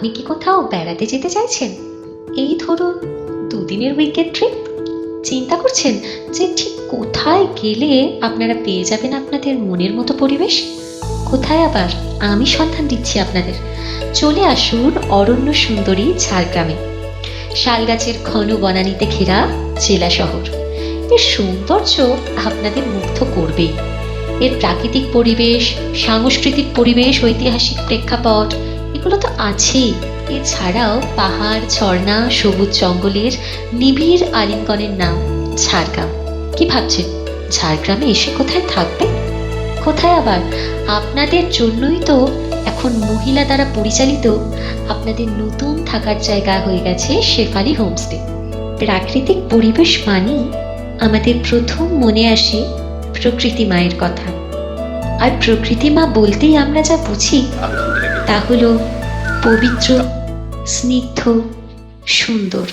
আপনি কি কোথাও বেড়াতে যেতে চাইছেন? এই ধরুন 2 দিনের উইকেন্ড ট্রিপ। চিন্তা করছেন যে ঠিক কোথায় গেলে আপনারা পেয়ে যাবেন আপনাদের মনের মতো পরিবেশ? কোথায় আবার? আমি সন্ধান দিচ্ছি আপনাদের। চলে আসুন অরণ্য সুন্দরী ঝাড়গ্রামে। শালগাছের ঘন বনানীতে ঘেরা জেলা শহর। এর সৌন্দর্য আপনাদের মুগ্ধ করবেই। এর প্রাকৃতিক পরিবেশ, সাংস্কৃতিক পরিবেশ, ঐতিহাসিক প্রেক্ষাপট এগুলো তো আছেই। এছাড়াও পাহাড়, ঝর্ণা, সবুজ জঙ্গলের নিবিড় আলিঙ্গনের নাম ঝাড়গ্রাম। কি ভাবছেন ঝাড়গ্রামে এসে কোথায় থাকবে? কোথায় আবার? আপনাদের জন্যই তো এখন মহিলা দ্বারা পরিচালিত আপনাদের নতুন থাকার জায়গা হয়ে গেছে শেফালি হোমস্টে। প্রাকৃতিক পরিবেশ মানেই আমাদের প্রথম মনে আসে প্রকৃতি মায়ের কথা। আর প্রকৃতি মা বলতেই আমরা যা বুঝি তা হলো পবিত্র, স্নিগ্ধ, সুন্দর।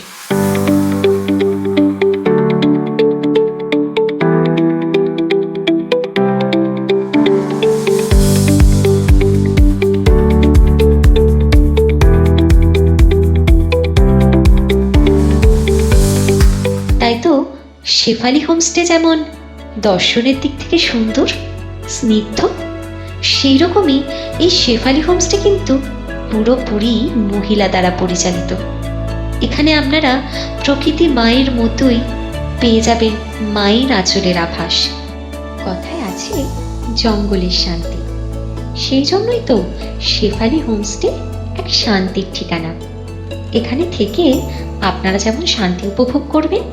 তাই তো শেফালি হোমস্টে যেমন দর্শনের দিক থেকে সুন্দর, স্নিগ্ধ, সেই রকমই এই শেফালি হোমস্টে কিন্তু পুরোপুরি মহিলা দ্বারা পরিচালিত। এখানে আপনারা প্রকৃতি মায়ের মতোই পেয়ে যাবেন মায়ের আঁচলের আভাস। কথায় আছে জঙ্গলের শান্তি। সেই জন্যই তো শেফালি হোমস্টে এক শান্তির ঠিকানা। এখানে থেকে আপনারা যেমন শান্তি উপভোগ করবেন,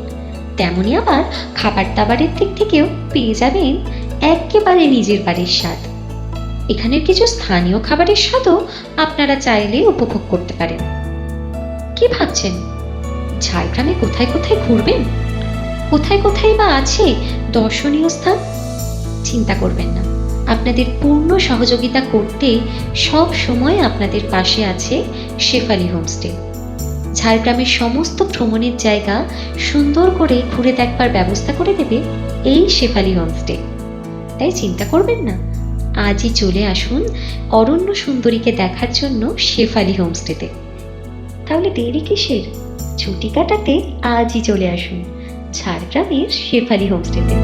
তেমনি আবার খাবার দাবারের দিক থেকেও পেয়ে যাবেন একেবারে নিজের বাড়ির স্বাদ। এখানের কিছু স্থানীয় খাবারের স্বাদও আপনারা চাইলে উপভোগ করতে পারেন। কি ভাবছেন ঝাড়গ্রামে কোথায় কোথায় ঘুরবেন? কোথায় কোথায় বা আছে দর্শনীয় স্থান? চিন্তা করবেন না, আপনাদের পূর্ণ সহযোগিতা করতে সব সময় আপনাদের পাশে আছে শেফালি হোমস্টে। ঝাড়গ্রামের সমস্ত ভ্রমণের জায়গা সুন্দর করে ঘুরে দেখবার ব্যবস্থা করে দেবে এই শেফালি হোমস্টে। তাই চিন্তা করবেন না, আজই চলে আসুন অরণ্য সুন্দরীকে দেখার জন্য শেফালি হোমস্টেতে। তাহলে দেরি কিসের? ছুটি কাটাতে আজই চলে আসুন ঝাড়গ্রামের শেফালি হোমস্টেতে।